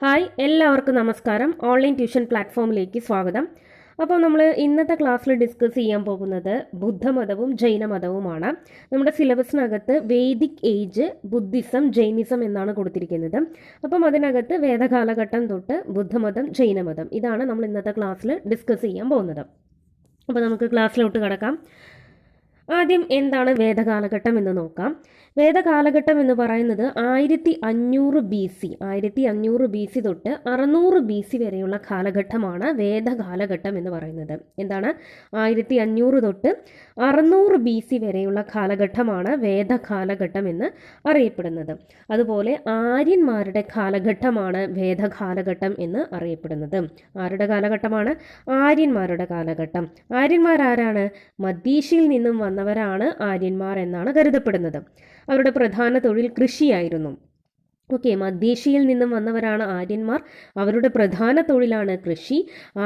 Hi, എല്ലാവർക്കും നമസ്കാരം. Online tuition പ്ലാറ്റ്ഫോമിലേക്ക് സ്വാഗതം. അപ്പോൾ നമ്മൾ ഇന്നത്തെ ക്ലാസ്സിൽ ഡിസ്കസ് ചെയ്യാൻ പോകുന്നത് ബുദ്ധമതവും ജൈനമതവുമാണ്. നമ്മുടെ സിലബസിനകത്ത് വേദിക് ഏജ്, ബുദ്ധിസം, ജൈനിസം എന്നാണ് കൊടുത്തിരിക്കുന്നത്. അപ്പം അതിനകത്ത് വേദകാലഘട്ടം തൊട്ട് ബുദ്ധമതം, ജൈനമതം ഇതാണ് നമ്മൾ ഇന്നത്തെ ക്ലാസ്സിൽ ഡിസ്കസ് ചെയ്യാൻ പോകുന്നത്. അപ്പോൾ നമുക്ക് ക്ലാസ്സിലോട്ട് കടക്കാം. ആദ്യം എന്താണ് വേദകാലഘട്ടം എന്ന് നോക്കാം. വേദകാലഘട്ടം എന്ന് പറയുന്നത് 1500 ബി സി തൊട്ട് 600 BC വരെയുള്ള കാലഘട്ടമാണ് വേദകാലഘട്ടം എന്ന് പറയുന്നത്. എന്താണ്? 1500 തൊട്ട് 600 BC വരെയുള്ള കാലഘട്ടമാണ് വേദകാലഘട്ടം എന്ന് അറിയപ്പെടുന്നത്. അതുപോലെ ആര്യന്മാരുടെ കാലഘട്ടമാണ് വേദകാലഘട്ടം എന്ന് അറിയപ്പെടുന്നത്. ആരുടെ കാലഘട്ടമാണ്? ആര്യന്മാരുടെ കാലഘട്ടം. ആര്യന്മാരാരാണ്? മധ്യേഷ്യയിൽ നിന്നും വന്നവരാണ് ആര്യന്മാർ എന്നാണ് കരുതപ്പെടുന്നത്. അവരുടെ പ്രധാന തൊഴിൽ കൃഷിയായിരുന്നു. മധ്യേഷ്യയിൽ നിന്നും വന്നവരാണ് ആര്യന്മാർ. അവരുടെ പ്രധാന തൊഴിലാണ് കൃഷി.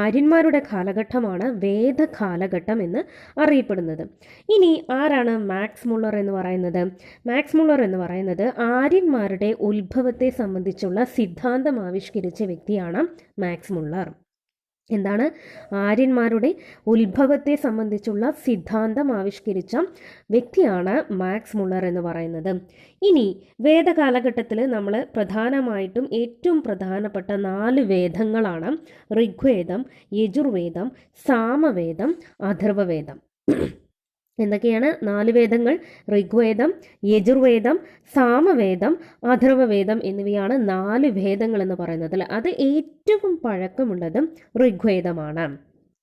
ആര്യന്മാരുടെ കാലഘട്ടമാണ് വേദകാലഘട്ടം എന്ന് അറിയപ്പെടുന്നത്. ഇനി ആരാണ് മാക്സ് മുള്ളർ എന്ന് പറയുന്നത്? മാക്സ് മുള്ളർ എന്ന് പറയുന്നത് ആര്യന്മാരുടെ ഉത്ഭവത്തെ സംബന്ധിച്ചുള്ള സിദ്ധാന്തം ആവിഷ്കരിച്ച വ്യക്തിയാണ് മാക്സ് മുള്ളർ. എന്താണ്? ആര്യന്മാരുടെ ഉത്ഭവത്തെ സംബന്ധിച്ചുള്ള സിദ്ധാന്തം ആവിഷ്കരിച്ച വ്യക്തിയാണ് മാക്സ് മുള്ളർ എന്ന് പറയുന്നത്. ഇനി വേദകാലഘട്ടത്തിൽ നമ്മൾ പ്രധാനമായിട്ടും ഏറ്റവും പ്രധാനപ്പെട്ട 4 വേദങ്ങളാണ് ഋഗ്വേദം, യജുർവേദം, സാമവേദം, അഥർവവേദം. എന്തൊക്കെയാണ് 4 വേദങ്ങൾ? ഋഗ്വേദം, യജുർവേദം, സാമവേദം, അഥർവവേദം എന്നിവയാണ് 4 വേദങ്ങൾ എന്ന് പറയുന്നത്. അത് ഏറ്റവും പഴക്കമുള്ളത് ഋഗ്വേദമാണ്.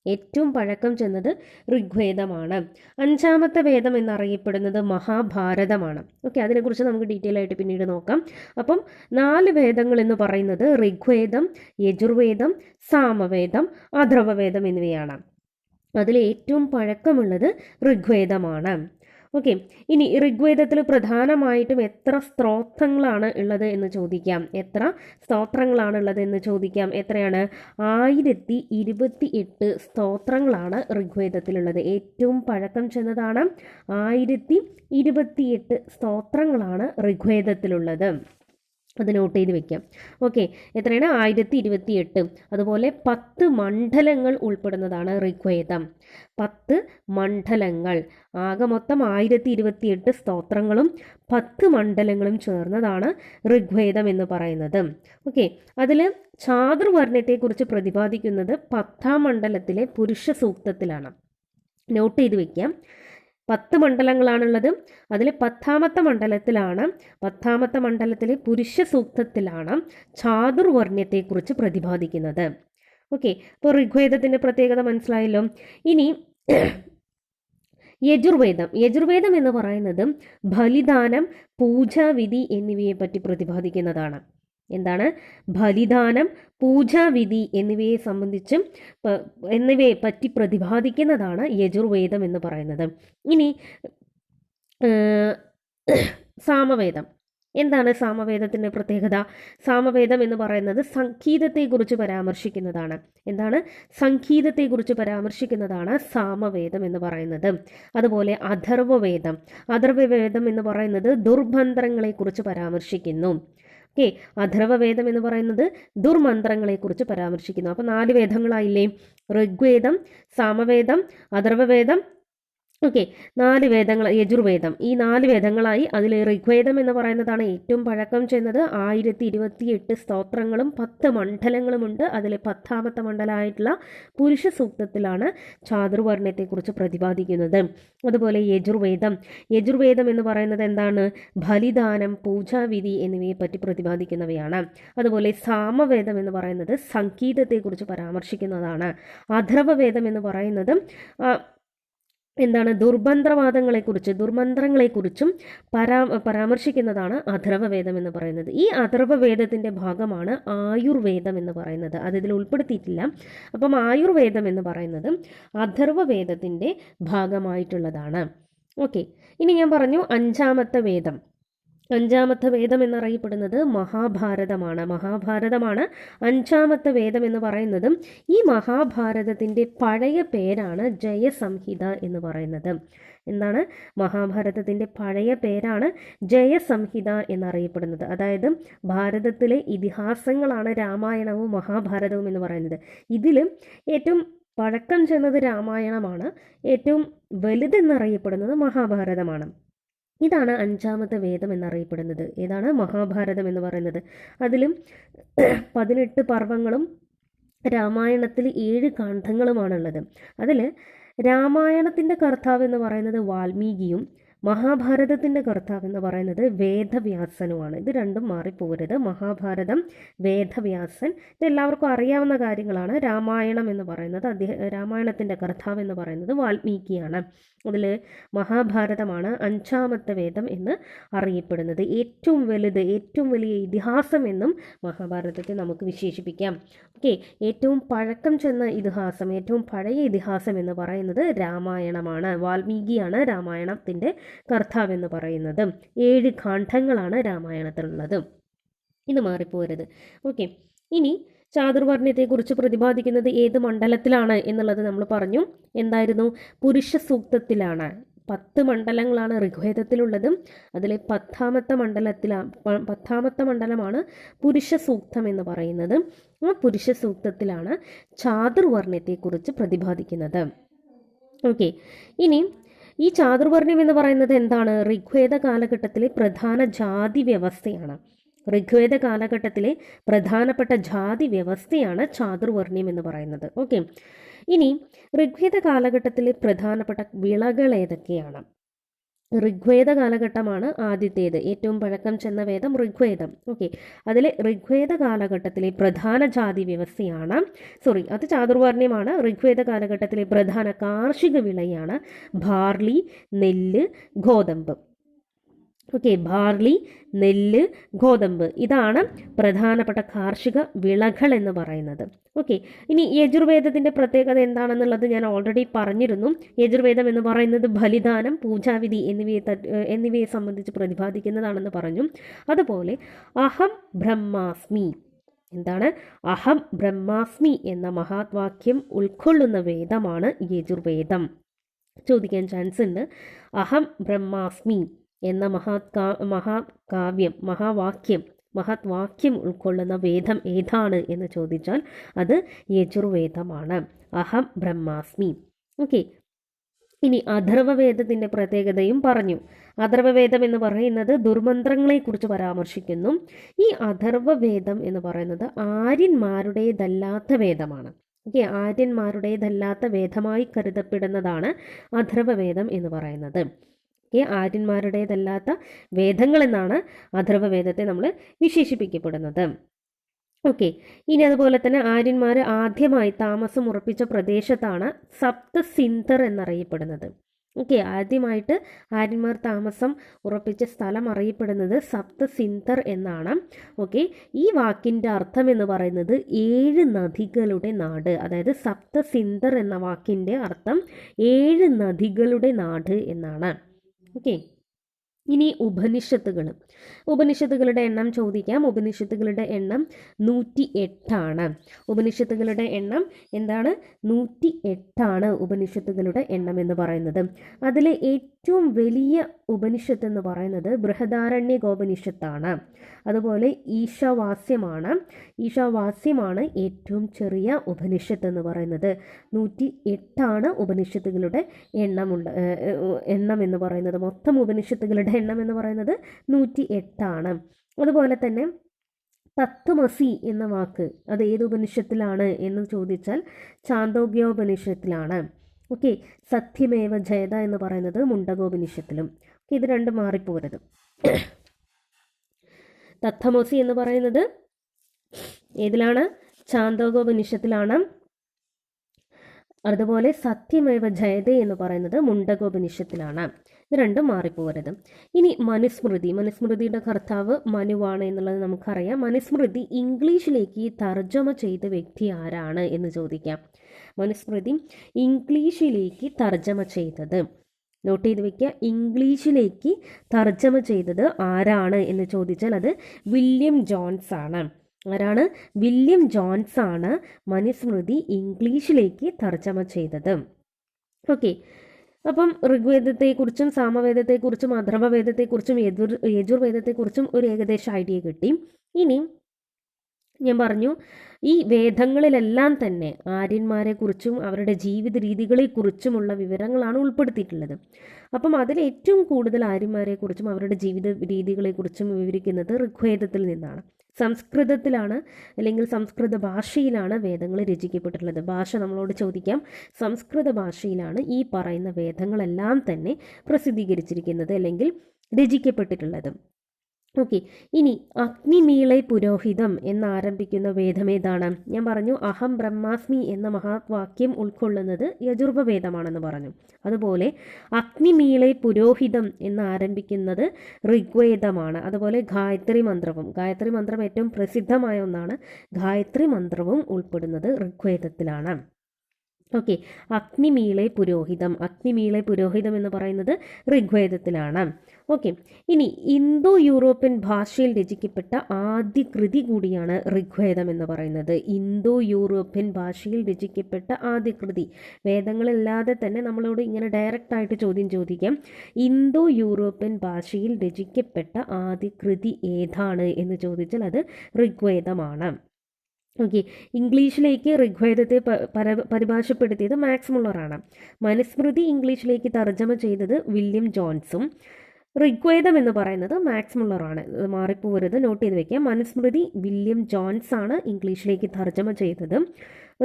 ഏറ്റവും പഴക്കം ചെന്നത് ഋഗ്വേദമാണ്. 5ാമത്തെ വേദം എന്നറിയപ്പെടുന്നത് മഹാഭാരതമാണ്. അതിനെക്കുറിച്ച് നമുക്ക് ഡീറ്റെയിൽ ആയിട്ട് പിന്നീട് നോക്കാം. അപ്പം 4 വേദങ്ങൾ എന്ന് പറയുന്നത് ഋഗ്വേദം, യജുർവേദം, സാമവേദം, അഥർവവേദം എന്നിവയാണ്. അതിൽ ഏറ്റവും പഴക്കമുള്ളത് ഋഗ്വേദമാണ്. ഇനി ഋഗ്വേദത്തിൽ പ്രധാനമായിട്ടും എത്ര സ്തോത്രങ്ങളാണ് ഉള്ളത് എന്ന് ചോദിക്കാം. എത്രയാണ്? 1028 സ്തോത്രങ്ങളാണ് ഋഗ്വേദത്തിലുള്ളത്. ഏറ്റവും പഴക്കം ചെന്നതാണ്. 1028 സ്തോത്രങ്ങളാണ് ഋഗ്വേദത്തിലുള്ളത്. അത് നോട്ട് ചെയ്ത് വെക്കാം. എത്രയാണ്? 1028. അതുപോലെ 10 മണ്ഡലങ്ങൾ ഉൾപ്പെടുന്നതാണ് ഋഗ്വേദം. 10 മണ്ഡലങ്ങൾ. ആകെ മൊത്തം 1028 സ്തോത്രങ്ങളും 10 മണ്ഡലങ്ങളും ചേർന്നതാണ് ഋഗ്വേദം എന്ന് പറയുന്നത്. അതിൽ ചാതുർവർണ്ണത്തെക്കുറിച്ച് പ്രതിപാദിക്കുന്നത് 10ാം മണ്ഡലത്തിലെ പുരുഷ സൂക്തത്തിലാണ്. നോട്ട് ചെയ്ത് വെക്കാം. 10 മണ്ഡലങ്ങളാണുള്ളത്. അതിൽ 10ാമത്തെ മണ്ഡലത്തിലെ പുരുഷ സൂക്തത്തിലാണ് ചാതുർവർണ്ണത്തെക്കുറിച്ച് പ്രതിപാദിക്കുന്നത്. അപ്പോൾ ഋഗ്വേദത്തിൻ്റെ പ്രത്യേകത മനസ്സിലായല്ലോ. ഇനി യജുർവേദം എന്ന് പറയുന്നത് ബലിദാനം, പൂജാവിധി എന്നിവയെ പറ്റി പ്രതിപാദിക്കുന്നതാണ്. എന്താണ്? ബലിദാനം, പൂജാവിധി എന്നിവയെ പറ്റി പ്രതിപാദിക്കുന്നതാണ് യജുർവേദം എന്ന് പറയുന്നത്. ഇനി സാമവേദം. എന്താണ് സാമവേദത്തിൻ്റെ പ്രത്യേകത? സാമവേദം എന്ന് പറയുന്നത് സംഗീതത്തെക്കുറിച്ച് പരാമർശിക്കുന്നതാണ്. എന്താണ്? സംഗീതത്തെക്കുറിച്ച് പരാമർശിക്കുന്നതാണ് സാമവേദം എന്ന് പറയുന്നത്. അതുപോലെ അഥർവവേദം എന്ന് പറയുന്നത് ദുർമന്ത്രങ്ങളെക്കുറിച്ച് പരാമർശിക്കുന്നു. അഥർവവേദം എന്ന് പറയുന്നത് ദുർമന്ത്രങ്ങളെക്കുറിച്ച് പരാമർശിക്കുന്നു. അപ്പോൾ 4 വേദങ്ങളായില്ലേ? ഋഗ്വേദം, സാമവേദം, അഥർവവേദം, 4 വേദങ്ങൾ, യജുർവേദം. ഈ 4 വേദങ്ങളായി. അതിൽ ഋഗ്വേദം എന്ന് പറയുന്നതാണ് ഏറ്റവും പഴക്കം ചെന്നത്. 1028 സ്തോത്രങ്ങളും 10 മണ്ഡലങ്ങളുമുണ്ട്. അതിൽ 10ാമത്തെ മണ്ഡലമായിട്ടുള്ള പുരുഷ സൂക്തത്തിലാണ് ചാതുർവർണ്ണത്തെക്കുറിച്ച് പ്രതിപാദിക്കുന്നത്. അതുപോലെ യജുർവേദം എന്ന് പറയുന്നത് എന്താണ്? ബലിദാനം, പൂജാവിധി എന്നിവയെ പറ്റി പ്രതിപാദിക്കുന്നവയാണ്. അതുപോലെ സാമവേദം എന്ന് പറയുന്നത് സംഗീതത്തെക്കുറിച്ച് പരാമർശിക്കുന്നതാണ്. അഥർവവേദം എന്ന് പറയുന്നത് എന്താണ്? ദുർമന്ത്രങ്ങളെക്കുറിച്ചും പരാമർശിക്കുന്നതാണ് അഥർവവേദം എന്ന് പറയുന്നത്. ഈ അഥർവവേദത്തിൻ്റെ ഭാഗമാണ് ആയുർവേദം എന്ന് പറയുന്നത്. അത് ഇതിൽ ഉൾപ്പെടുത്തിയിട്ടില്ല. അപ്പം ആയുർവേദം എന്ന് പറയുന്നത് അഥർവവേദത്തിൻ്റെ ഭാഗമായിട്ടുള്ളതാണ്. ഇനി ഞാൻ പറഞ്ഞു 5ാമത്തെ വേദം. അഞ്ചാമത്തെ വേദം എന്നറിയപ്പെടുന്നത് മഹാഭാരതമാണ്. മഹാഭാരതമാണ് അഞ്ചാമത്തെ വേദം എന്ന് പറയുന്നതും ഈ മഹാഭാരതത്തിൻ്റെ പഴയ പേരാണ് ജയസംഹിത എന്ന് പറയുന്നത്. എന്താണ്? മഹാഭാരതത്തിൻ്റെ പഴയ പേരാണ് ജയസംഹിത എന്നറിയപ്പെടുന്നത്. അതായത് ഭാരതത്തിലെ ഇതിഹാസങ്ങളാണ് രാമായണവും മഹാഭാരതവും എന്ന് പറയുന്നത്. ഇതിൽ ഏറ്റവും പഴക്കം ചെന്നത് രാമായണമാണ്, ഏറ്റവും വലുതെന്നറിയപ്പെടുന്നത് മഹാഭാരതമാണ്. ഇതാണ് അഞ്ചാമത്തെ വേദം എന്നറിയപ്പെടുന്നത്. ഏതാണ്? മഹാഭാരതം എന്ന് പറയുന്നത്. അതിലും 18 പർവ്വങ്ങളും രാമായണത്തിൽ 7 കാണ്ഡങ്ങളുമാണുള്ളത്. അതിൽ രാമായണത്തിൻ്റെ കർത്താവ് എന്ന് പറയുന്നത് വാൽമീകിയും മഹാഭാരതത്തിൻ്റെ കർത്താവ് എന്ന് പറയുന്നത് വേദവ്യാസനുമാണ്. ഇത് രണ്ടും മാറിപ്പോകരുത്. മഹാഭാരതം, വേദവ്യാസൻ, ഇതെല്ലാവർക്കും അറിയാവുന്ന കാര്യങ്ങളാണ്. രാമായണം എന്ന് പറയുന്നത് രാമായണത്തിൻ്റെ കർത്താവ് എന്ന് പറയുന്നത് വാൽമീകിയാണ്. അതിൽ മഹാഭാരതമാണ് അഞ്ചാമത്തെ വേദം എന്ന് അറിയപ്പെടുന്നത്. ഏറ്റവും വലുത്, ഏറ്റവും വലിയ ഇതിഹാസം എന്നും മഹാഭാരതത്തെ നമുക്ക് വിശേഷിപ്പിക്കാം. ഓക്കെ, ഏറ്റവും പഴക്കം ചെന്ന ഇതിഹാസം, ഏറ്റവും പഴയ ഇതിഹാസം എന്ന് പറയുന്നത് രാമായണമാണ്. വാൽമീകിയാണ് രാമായണത്തിൻ്റെ കർത്താവ് എന്ന് പറയുന്നത്. 7 കാണ്ഡങ്ങളാണ് രാമായണത്തിലുള്ളത്. ഇത് മാറിപ്പോരുത്. ഓക്കെ, ഇനി ചാതുർവർണ്ണയത്തെക്കുറിച്ച് പ്രതിപാദിക്കുന്നത് ഏത് മണ്ഡലത്തിലാണ് എന്നുള്ളത് നമ്മൾ പറഞ്ഞു. എന്തായിരുന്നു? പുരുഷ സൂക്തത്തിലാണ്. 10 മണ്ഡലങ്ങളാണ് ഋഗ്വേദത്തിലുള്ളത്. അതിൽ 10ാമത്തെ മണ്ഡലമാണ് പുരുഷ സൂക്തം എന്ന് പറയുന്നത്. ആ പുരുഷ സൂക്തത്തിലാണ് ചാതുർവർണ്ണയത്തെക്കുറിച്ച് പ്രതിപാദിക്കുന്നത്. ഓക്കെ, ഇനി ഈ ചാതുർവർണ്ണ്യം എന്ന് പറയുന്നത് എന്താണ്? ഋഗ്വേദ കാലഘട്ടത്തിലെ പ്രധാന ജാതി വ്യവസ്ഥയാണ്. ഋഗ്വേദ കാലഘട്ടത്തിലെ പ്രധാനപ്പെട്ട ജാതി വ്യവസ്ഥയാണ് ചാതുർവർണ്ണ്യം എന്ന് പറയുന്നത്. ഓക്കെ, ഇനി ഋഗ്വേദ കാലഘട്ടത്തിലെ പ്രധാനപ്പെട്ട വിളകൾ ഏതൊക്കെയാണ്? ഋഗ്വേദ കാലഘട്ടമാണ് ആദ്യത്തേത്. ഏറ്റവും പഴക്കം ചെന്ന വേദം ഋഗ്വേദം. ഓക്കെ, അതിൽ ഋഗ്വേദ കാലഘട്ടത്തിലെ പ്രധാന ജാതി വ്യവസ്ഥയാണ്, അത് ചാതുർവർണ്ണ്യമാണ്. ഋഗ്വേദ കാലഘട്ടത്തിലെ പ്രധാന കാർഷിക വിളയാണ് ബാർലി, നെല്ല്, ഗോതമ്പ്. ഓക്കെ, ബാർലി, നെല്ല്, ഗോതമ്പ്, ഇതാണ് പ്രധാനപ്പെട്ട കാർഷിക വിളകൾ എന്ന് പറയുന്നത്. ഓക്കെ, ഇനി യജുർവേദത്തിൻ്റെ പ്രത്യേകത എന്താണെന്നുള്ളത് ഞാൻ ഓൾറെഡി പറഞ്ഞിരുന്നു. യജുർവേദം എന്ന് പറയുന്നത് ബലിദാനം, പൂജാവിധി എന്നിവയെ സംബന്ധിച്ച് പ്രതിപാദിക്കുന്നതാണെന്ന് പറഞ്ഞു. അതുപോലെ അഹം ബ്രഹ്മാസ്മി, എന്താണ്? അഹം ബ്രഹ്മാസ്മി എന്ന മഹാവാക്യം ഉൾക്കൊള്ളുന്ന വേദമാണ് യജുർവേദം. ചോദിക്കാൻ ചാൻസ് ഉണ്ട്. അഹം ബ്രഹ്മാസ്മി എന്ന മഹത്വാക്യം ഉൾക്കൊള്ളുന്ന വേദം ഏതാണ് എന്ന് ചോദിച്ചാൽ അത് യജുർവേദമാണ്. അഹം ബ്രഹ്മാസ്മി. ഓക്കെ, ഇനി അഥർവവേദത്തിൻ്റെ പ്രത്യേകതയും പറഞ്ഞു. അഥർവവേദം എന്ന് പറയുന്നത് ദുർമന്ത്രങ്ങളെക്കുറിച്ച് പരാമർശിക്കുന്നു. ഈ അഥർവവേദം എന്ന് പറയുന്നത് ആര്യന്മാരുടേതല്ലാത്ത വേദമാണ്. ഓക്കെ, ആര്യന്മാരുടേതല്ലാത്ത വേദമായി കരുതപ്പെടുന്നതാണ് അഥർവവേദം എന്ന് പറയുന്നത്. ആര്യന്മാരുടേതല്ലാത്ത വേദങ്ങൾ എന്നാണ് അഥർവവേദത്തെ നമ്മൾ വിശേഷിപ്പിക്കപ്പെടുന്നത്. ഓക്കെ, ഇനി അതുപോലെ തന്നെ ആര്യന്മാർ ആദ്യമായി താമസം ഉറപ്പിച്ച പ്രദേശത്താണ് സപ്തസിന്ധർ എന്നറിയപ്പെടുന്നത്. ഓക്കെ, ആദ്യമായിട്ട് ആര്യന്മാർ താമസം ഉറപ്പിച്ച സ്ഥലം അറിയപ്പെടുന്നത് സപ്തസിന്ധർ എന്നാണ്. ഓക്കെ, ഈ വാക്കിൻ്റെ അർത്ഥം എന്ന് പറയുന്നത് 7 നദികളുടെ നാട്. അതായത് സപ്തസിന്ധർ എന്ന വാക്കിൻ്റെ അർത്ഥം 7 നദികളുടെ നാട് എന്നാണ്. ഓക്കെ, ഇനി ഉപനിഷത്തുകളുടെ എണ്ണം ചോദിക്കാം. ഉപനിഷത്തുകളുടെ എണ്ണം 108 ഉപനിഷത്തുകളുടെ എണ്ണം എന്താണ്? 108 ഉപനിഷത്തുകളുടെ എണ്ണം എന്ന് പറയുന്നത്. അതിലെ ഏറ്റവും വലിയ ഉപനിഷത്ത് എന്ന് പറയുന്നത് ബൃഹദാരണ്യകോപനിഷത്താണ്. അതുപോലെ ഈശാവാസ്യമാണ് ഏറ്റവും ചെറിയ ഉപനിഷത്ത് എന്ന് പറയുന്നത്. 108 ഉപനിഷത്തുകളുടെ എണ്ണം എന്ന് പറയുന്നത്. മൊത്തം ഉപനിഷത്തുകളുടെ എണ്ണം എന്ന് പറയുന്നത് 108. അതുപോലെ തന്നെ തത്വമസി എന്ന വാക്ക് അത് ഏത് ഉപനിഷത്തിലാണ് എന്ന് ചോദിച്ചാൽ ചാന്തോഗ്യോപനിഷത്തിലാണ്. ഓക്കെ, സത്യമേവ ജയത എന്ന് പറയുന്നത് മുണ്ടകോപനിഷത്തിലും. ഇത് രണ്ടും മാറിപ്പോരുത്. തത്വമസി എന്ന് പറയുന്നത് ഏതിലാണ്? ചാന്തോഗ്യോപനിഷത്തിലാണ്. അതുപോലെ സത്യമേവ ജയതേ എന്ന് പറയുന്നത് മുണ്ടകോപനിഷത്തിലാണ്. ഇത് രണ്ടും മാറിപ്പോകരുത്. ഇനി മനുസ്മൃതിയുടെ കർത്താവ് മനുവാണ് എന്നുള്ളത് നമുക്കറിയാം. മനുസ്മൃതി ഇംഗ്ലീഷിലേക്ക് തർജ്ജമ ചെയ്ത വ്യക്തി ആരാണ് എന്ന് ചോദിക്കാം. മനുസ്മൃതി ഇംഗ്ലീഷിലേക്ക് തർജ്ജമ ചെയ്തത് നോട്ട് ചെയ്ത് വെക്കുക. ഇംഗ്ലീഷിലേക്ക് തർജ്ജമ ചെയ്തത് ആരാണ് എന്ന് ചോദിച്ചാൽ അത് വില്യം ജോൺസ് ആണ്. ആരാണ്? വില്യം ജോൺസ് ആണ് മനുസ്മൃതി ഇംഗ്ലീഷിലേക്ക് തർജ്ജമ ചെയ്തത്. ഓക്കെ, അപ്പം ഋഗ്വേദത്തെക്കുറിച്ചും സാമവേദത്തെക്കുറിച്ചും അഥർവവേദത്തെക്കുറിച്ചും യജുർവേദത്തെക്കുറിച്ചും ഒരു ഏകദേശ ഐഡിയ കിട്ടി. ഇനി ഞാൻ പറഞ്ഞു ഈ വേദങ്ങളിലെല്ലാം തന്നെ ആര്യന്മാരെക്കുറിച്ചും അവരുടെ ജീവിത രീതികളെക്കുറിച്ചുമുള്ള വിവരങ്ങളാണ് ഉൾപ്പെടുത്തിയിട്ടുള്ളത്. അപ്പം അതിൽ ഏറ്റവും കൂടുതൽ ആര്യന്മാരെക്കുറിച്ചും അവരുടെ ജീവിത രീതികളെക്കുറിച്ചും വിവരിക്കുന്നത് ഋഗ്വേദത്തിൽ നിന്നാണ്. സംസ്കൃതത്തിലാണ്, അല്ലെങ്കിൽ സംസ്കൃത ഭാഷയിലാണ് വേദങ്ങൾ രചിക്കപ്പെട്ടിട്ടുള്ളത്. ഭാഷ നമ്മളോട് ചോദിക്കാം. സംസ്കൃത ഭാഷയിലാണ് ഈ പറയുന്ന വേദങ്ങളെല്ലാം തന്നെ പ്രസിദ്ധീകരിച്ചിരിക്കുന്നത് അല്ലെങ്കിൽ രചിക്കപ്പെട്ടിട്ടുള്ളത്. ഓക്കെ, ഇനി അഗ്നിമീളെ പുരോഹിതം എന്നാരംഭിക്കുന്ന വേദമേതാണ്? ഞാൻ പറഞ്ഞു അഹം ബ്രഹ്മാസ്മി എന്ന മഹാവാക്യം ഉൾക്കൊള്ളുന്നത് യജുർവേദമാണെന്ന് പറഞ്ഞു. അതുപോലെ അഗ്നിമീളെ പുരോഹിതം എന്നാരംഭിക്കുന്നത് ഋഗ്വേദമാണ്. അതുപോലെ ഗായത്രി മന്ത്രം ഏറ്റവും പ്രസിദ്ധമായ ഒന്നാണ്. ഗായത്രി മന്ത്രവും ഉൾപ്പെടുന്നത് ഋഗ്വേദത്തിലാണ്. ഓക്കെ, അഗ്നിമീളെ പുരോഹിതം എന്ന് പറയുന്നത് ഋഗ്വേദത്തിലാണ്. ഓക്കെ, ഇനി ഇന്തോ യൂറോപ്യൻ ഭാഷയിൽ രചിക്കപ്പെട്ട ആദ്യ കൃതി കൂടിയാണ് ഋഗ്വേദം എന്ന് പറയുന്നത്. ഇന്തോ യൂറോപ്യൻ ഭാഷയിൽ രചിക്കപ്പെട്ട ആദ്യ കൃതി. വേദങ്ങളല്ലാതെ തന്നെ നമ്മളോട് ഇങ്ങനെ ഡയറക്റ്റായിട്ട് ചോദ്യം ചോദിക്കാം. ഇന്തോ യൂറോപ്യൻ ഭാഷയിൽ രചിക്കപ്പെട്ട ആദ്യ കൃതി ഏതാണ് എന്ന് ചോദിച്ചാൽ അത് ഋഗ്വേദമാണ്. ഓക്കെ, ഇംഗ്ലീഷിലേക്ക് ഋഗ്വേദത്തെ പരിഭാഷപ്പെടുത്തിയത് മാക്സ് മുള്ളറാണ്. മനുസ്മൃതി ഇംഗ്ലീഷിലേക്ക് തർജ്ജമ ചെയ്തത് വില്യം ജോൺസും. ഋഗ്വേദം എന്ന് പറയുന്നത് മാക്സ് മുള്ളറാണ്. മാറിപ്പോരുത്, നോട്ട് ചെയ്ത് വെക്കുക. മനുസ്മൃതി വില്യം ജോൺസ് ആണ് ഇംഗ്ലീഷിലേക്ക് തർജ്ജമ ചെയ്തത്.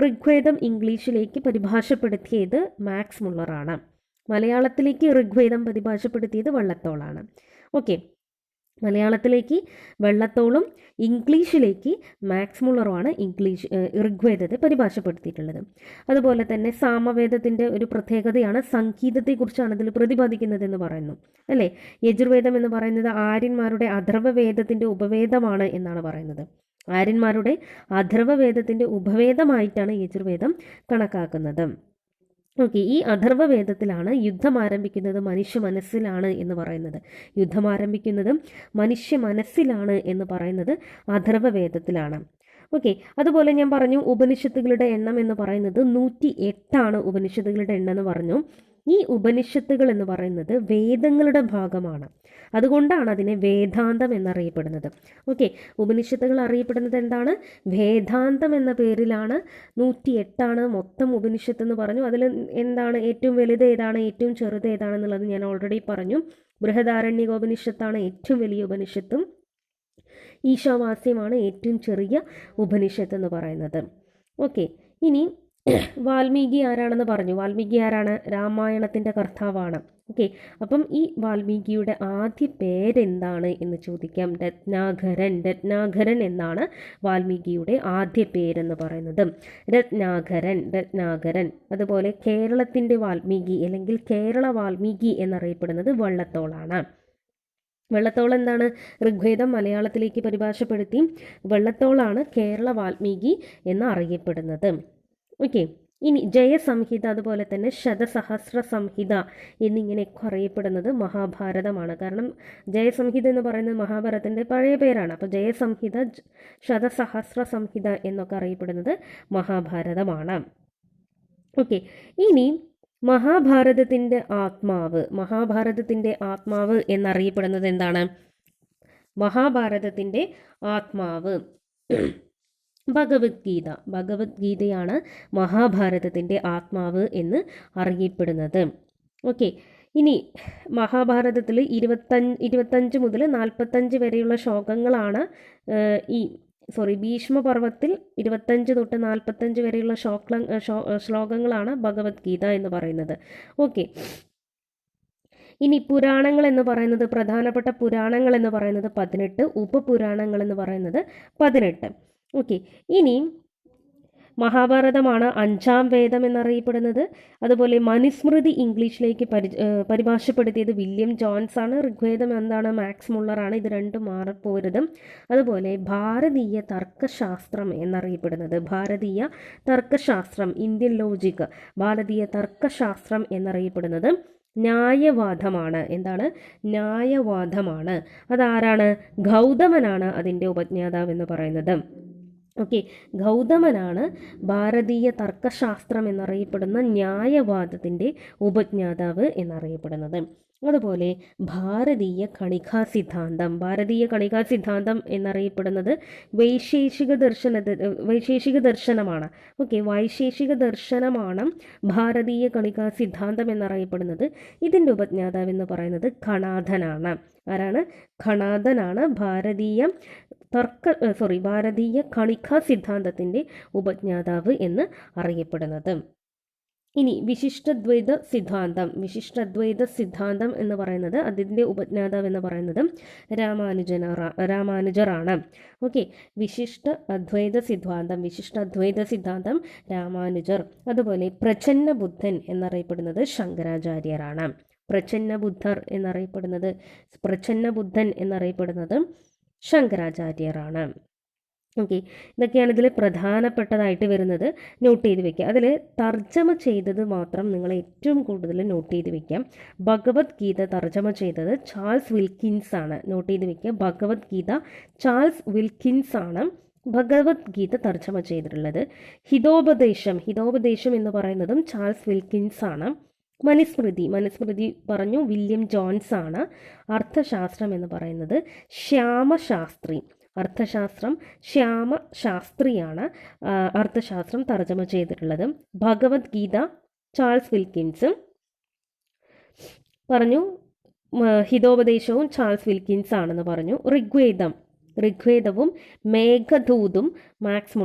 ഋഗ്വേദം ഇംഗ്ലീഷിലേക്ക് പരിഭാഷപ്പെടുത്തിയത് മാക്സ് മുള്ളറാണ്. മലയാളത്തിലേക്ക് ഋഗ്വേദം പരിഭാഷപ്പെടുത്തിയത് വള്ളത്തോളാണ്. ഓക്കെ, മലയാളത്തിലേക്ക് വള്ളത്തോളും ഇംഗ്ലീഷിലേക്ക് മാക്സ് മുള്ളറുമാണ് ഋഗ്വേദത്തെ പരിഭാഷപ്പെടുത്തിയിട്ടുള്ളത്. അതുപോലെ തന്നെ സാമവേദത്തിൻ്റെ ഒരു പ്രത്യേകതയാണ് സംഗീതത്തെക്കുറിച്ചാണ് ഇതിൽ പ്രതിപാദിക്കുന്നതെന്ന് പറയുന്നു, അല്ലേ? യജുർവേദം എന്ന് പറയുന്നത് ആര്യന്മാരുടെ അഥർവവേദത്തിൻ്റെ ഉപവേദമാണ് എന്നാണ് പറയുന്നത്. ആര്യന്മാരുടെ അഥർവവേദത്തിൻ്റെ ഉപവേദമായിട്ടാണ് യജുർവേദം കണക്കാക്കുന്നത്. ഓക്കെ, ഈ അഥർവവേദത്തിലാണ് യുദ്ധം ആരംഭിക്കുന്നത് മനുഷ്യ മനസ്സിലാണ് എന്ന് പറയുന്നത്. യുദ്ധം ആരംഭിക്കുന്നത് മനുഷ്യ മനസ്സിലാണ് എന്ന് പറയുന്നത് അഥർവവേദത്തിലാണ്. ഓക്കെ, അതുപോലെ ഞാൻ പറഞ്ഞു ഉപനിഷത്തുകളുടെ എണ്ണം എന്ന് പറയുന്നത് 108 ഉപനിഷത്തുകളുടെ എണ്ണം എന്ന് പറഞ്ഞു. ഈ ഉപനിഷത്തുകൾ എന്ന് പറയുന്നത് വേദങ്ങളുടെ ഭാഗമാണ്. അതുകൊണ്ടാണ് അതിനെ വേദാന്തം എന്നറിയപ്പെടുന്നത്. ഓക്കെ, ഉപനിഷത്തുകൾ അറിയപ്പെടുന്നത് എന്താണ്? വേദാന്തം എന്ന പേരിലാണ്. 108 മൊത്തം ഉപനിഷത്ത് എന്ന് പറഞ്ഞു. അതിൽ എന്താണ് ഏറ്റവും വലുത് ഏതാണ്, ഏറ്റവും ചെറുത് ഏതാണെന്നുള്ളത് ഞാൻ ഓൾറെഡി പറഞ്ഞു. ബൃഹദാരണ്യകോപനിഷത്താണ് ഏറ്റവും വലിയ ഉപനിഷത്തും ഈശാവാസ്യമാണ് ഏറ്റവും ചെറിയ ഉപനിഷത്ത് എന്ന് പറയുന്നത്. ഓക്കെ, ഇനി വാൽമീകി ആരാണെന്ന് പറഞ്ഞു. വാൽമീകി ആരാണ്? രാമായണത്തിൻ്റെ കർത്താവാണ്. ഓക്കെ, അപ്പം ഈ വാൽമീകിയുടെ ആദ്യ പേരെന്താണ് എന്ന് ചോദിക്കാം. രത്നാകരൻ എന്നാണ് വാൽമീകിയുടെ ആദ്യ പേരെന്ന് പറയുന്നത്. രത്നാകരൻ. അതുപോലെ കേരളത്തിൻ്റെ വാൽമീകി അല്ലെങ്കിൽ കേരള വാൽമീകി എന്നറിയപ്പെടുന്നത് വള്ളത്തോളാണ്. വള്ളത്തോൾ എന്താണ്? ഋഗ്വേദം മലയാളത്തിലേക്ക് പരിഭാഷപ്പെടുത്തി. വള്ളത്തോളാണ് കേരള വാൽമീകി എന്ന് അറിയപ്പെടുന്നത്. ഓക്കെ, ഇനി ജയസംഹിത അതുപോലെ തന്നെ ശതസഹസ്ര സംഹിത എന്നിങ്ങനെയൊക്കെ അറിയപ്പെടുന്നത് മഹാഭാരതമാണ്. കാരണം ജയസംഹിത എന്ന് പറയുന്നത് മഹാഭാരതത്തിൻ്റെ പഴയ പേരാണ്. അപ്പോൾ ജയസംഹിത, ശതസഹസ്ര സംഹിത എന്നൊക്കെ അറിയപ്പെടുന്നത് മഹാഭാരതമാണ്. ഓക്കെ, ഇനി മഹാഭാരതത്തിൻ്റെ ആത്മാവ് എന്നറിയപ്പെടുന്നത് എന്താണ്? മഹാഭാരതത്തിൻ്റെ ആത്മാവ് ഭഗവത്ഗീതയാണ് മഹാഭാരതത്തിൻ്റെ ആത്മാവ് എന്ന് അറിയപ്പെടുന്നത്. ഓക്കെ, ഇനി മഹാഭാരതത്തിൽ 25 മുതൽ 45 വരെയുള്ള ശ്ലോകങ്ങളാണ് ഭീഷ്മപർവത്തിൽ 25 തൊട്ട് 45 വരെയുള്ള ശ്ലോകങ്ങളാണ് ഭഗവത്ഗീത എന്ന് പറയുന്നത്. ഓക്കെ, ഇനി പുരാണങ്ങൾ എന്ന് പറയുന്നത്, പ്രധാനപ്പെട്ട പുരാണങ്ങൾ എന്ന് പറയുന്നത് 18, ഉപപുരാണങ്ങൾ എന്ന് പറയുന്നത് 18. ഓക്കെ, ഇനി മഹാഭാരതമാണ് 5ാം വേദം എന്നറിയപ്പെടുന്നത്. അതുപോലെ മനുസ്മൃതി ഇംഗ്ലീഷിലേക്ക് പരിഭാഷപ്പെടുത്തിയത് വില്യം ജോൺസ് ആണ്. ഋഗ്വേദം എന്താണ്? മാക്സ് മുള്ളറാണ്. ഇത് രണ്ടും മാറിപ്പോരുത്. അതുപോലെ ഭാരതീയ തർക്കശാസ്ത്രം എന്നറിയപ്പെടുന്നത്, ഭാരതീയ തർക്കശാസ്ത്രം, ഇന്ത്യൻ ലോജിക്, ഭാരതീയ തർക്കശാസ്ത്രം എന്നറിയപ്പെടുന്നത് ന്യായവാദമാണ്. എന്താണ്? ന്യായവാദമാണ്. അതാരാണ്? ഗൗതമനാണ് അതിൻ്റെ ഉപജ്ഞാതാവ് എന്ന് പറയുന്നത്. ഓക്കെ, ഗൗതമനാണ് ഭാരതീയ തർക്കശാസ്ത്രം എന്നറിയപ്പെടുന്ന ന്യായവാദത്തിൻ്റെ ഉപജ്ഞാതാവ് എന്നറിയപ്പെടുന്നത്. അതുപോലെ ഭാരതീയ കണികാ സിദ്ധാന്തം എന്നറിയപ്പെടുന്നത് വൈശേഷിക ദർശനമാണ്. ഓക്കെ, വൈശേഷിക ദർശനമാണ് ഭാരതീയ കണികാ സിദ്ധാന്തം എന്നറിയപ്പെടുന്നത്. ഇതിൻ്റെ ഉപജ്ഞാതാവ് എന്ന് പറയുന്നത് ഖണാഥനാണ്. ആരാണ്? ഖണാഥനാണ് ഭാരതീയ കണികാ സിദ്ധാന്തത്തിൻ്റെ ഉപജ്ഞാതാവ് എന്ന് അറിയപ്പെടുന്നത്. ഇനി വിശിഷ്ടദ്വൈത സിദ്ധാന്തം എന്ന് പറയുന്നത് അതിൻ്റെ ഉപജ്ഞാതാവ് എന്ന് പറയുന്നത് രാമാനുജറാണ്. ഓക്കെ, വിശിഷ്ട അദ്വൈത സിദ്ധാന്തം രാമാനുജർ. അതുപോലെ പ്രച്ഛന്ന ബുദ്ധൻ എന്നറിയപ്പെടുന്നത് ശങ്കരാചാര്യരാണ്. പ്രച്ഛന്ന ബുദ്ധൻ എന്നറിയപ്പെടുന്നത് ശങ്കരാചാര്യരാണ്. ഓക്കെ, ഇതൊക്കെയാണ് ഇതിൽ പ്രധാനപ്പെട്ടതായിട്ട് വരുന്നത്. നോട്ട് ചെയ്ത് വെക്കുക. അതിൽ തർജ്ജമ ചെയ്തത് മാത്രം നിങ്ങൾ ഏറ്റവും കൂടുതൽ നോട്ട് ചെയ്ത് വെക്കാം. ഭഗവത്ഗീത തർജ്ജമ ചെയ്തത് ചാൾസ് വിൽക്കിൻസ് ആണ്. നോട്ട് ചെയ്ത് വെക്കുക. ഭഗവത്ഗീത ചാൾസ് വിൽക്കിൻസ് ആണ് ഭഗവത്ഗീത തർജ്ജമ ചെയ്തിട്ടുള്ളത്. ഹിതോപദേശം എന്ന് പറയുന്നതും ചാൾസ് വിൽക്കിൻസ് ആണ്. മനുസ്മൃതി പറഞ്ഞു വില്യം ജോൺസ് ആണ്. അർത്ഥശാസ്ത്രം എന്ന് പറയുന്നത് ശ്യാമശാസ്ത്രിയാണ് അർത്ഥശാസ്ത്രം തർജ്ജമ ചെയ്തിട്ടുള്ളത്. ഭഗവത്ഗീത ചാൾസ് വിൽക്കിൻസ് പറഞ്ഞു. ഹിതോപദേശവും ചാൾസ് വിൽക്കിൻസ് ആണെന്ന് പറഞ്ഞു. ഋഗ്വേദവും മേഘദൂതും മാക്സ്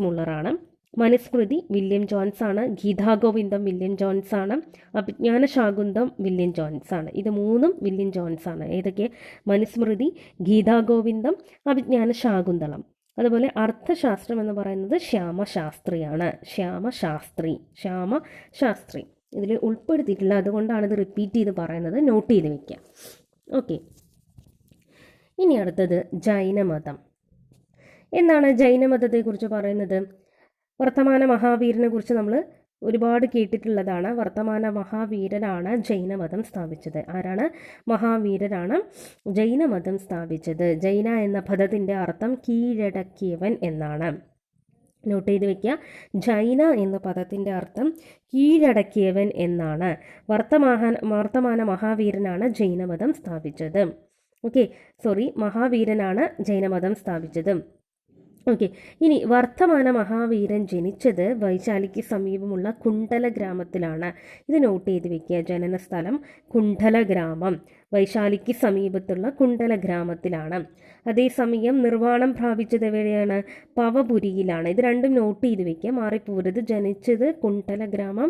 മുള്ളറാണ്. മനുസ്മൃതി വില്യം ജോൺസ് ആണ്. ഗീതാഗോവിന്ദം വില്യം ജോൺസ് ആണ്. അഭിജ്ഞാന ശാകുന്തം വില്യം ജോൺസ് ആണ്. ഇത് മൂന്നും വില്യം ജോൺസ് ആണ്. ഏതൊക്കെ? മനുസ്മൃതി, ഗീതാഗോവിന്ദം, അഭിജ്ഞാന ശാകുന്തളം. അതുപോലെ അർത്ഥശാസ്ത്രം എന്ന് പറയുന്നത് ശ്യാമശാസ്ത്രി ഇതിൽ ഉൾപ്പെടുത്തിയിട്ടില്ല, അതുകൊണ്ടാണ് ഇത് റിപ്പീറ്റ് ചെയ്ത് പറയുന്നത്. നോട്ട് ചെയ്ത് വെക്കാം. ഓക്കെ, ഇനി അടുത്തത് ജൈനമതം. എന്താണ് ജൈനമതത്തെക്കുറിച്ച് പറയുന്നത്? വർത്തമാന മഹാവീരനെ കുറിച്ച് നമ്മൾ ഒരുപാട് കേട്ടിട്ടുള്ളതാണ്. വർത്തമാന മഹാവീരനാണ് ജൈനമതം സ്ഥാപിച്ചത്. ആരാണ്? മഹാവീരനാണ് ജൈനമതം സ്ഥാപിച്ചത്. ജൈന എന്ന പദത്തിൻ്റെ അർത്ഥം കീഴടക്കിയവൻ എന്നാണ്. നോട്ട് ചെയ്ത് വെക്കുക. ജൈന എന്ന പദത്തിൻ്റെ അർത്ഥം കീഴടക്കിയവൻ എന്നാണ്. വർത്തമാന മഹാവീരനാണ് ജൈനമതം സ്ഥാപിച്ചത്. മഹാവീരനാണ് ജൈനമതം സ്ഥാപിച്ചത്. ഓക്കെ, ഇനി വർത്തമാന മഹാവീരൻ ജനിച്ചത് വൈശാലിക്ക് സമീപമുള്ള കുണ്ഡല ഗ്രാമത്തിലാണ്. ഇത് നോട്ട് ചെയ്ത് വെക്കുക. ജനനസ്ഥലം കുണ്ഡല ഗ്രാമം, വൈശാലിക്ക് സമീപത്തുള്ള കുണ്ഡല ഗ്രാമത്തിലാണ്. അതേസമയം നിർവ്വാണം പ്രാപിച്ചത് എവിടെയാണ്? പവപുരിയിലാണ്. ഇത് രണ്ടും നോട്ട് ചെയ്ത് വെക്കുക, മാറിപ്പോരുത്. ജനിച്ചത് കുണ്ഡല ഗ്രാമം,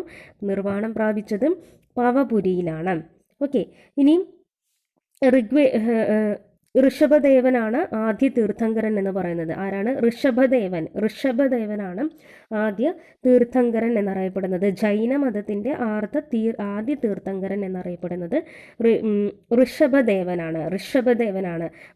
നിർവ്വാണം പ്രാപിച്ചത് പവപുരിയിലാണ്. ഓക്കെ, ഇനി ഋഷഭദേവനാണ് ആദ്യ തീർത്ഥങ്കരൻ എന്ന് പറയുന്നത്. ആരാണ്? ഋഷഭദേവനാണ് ആദ്യ തീർത്ഥങ്കരൻ എന്നറിയപ്പെടുന്നത്. ജൈനമതത്തിൻ്റെ ആദ്യ തീർത്ഥങ്കരൻ എന്നറിയപ്പെടുന്നത് ഋഷഭദേവനാണ്.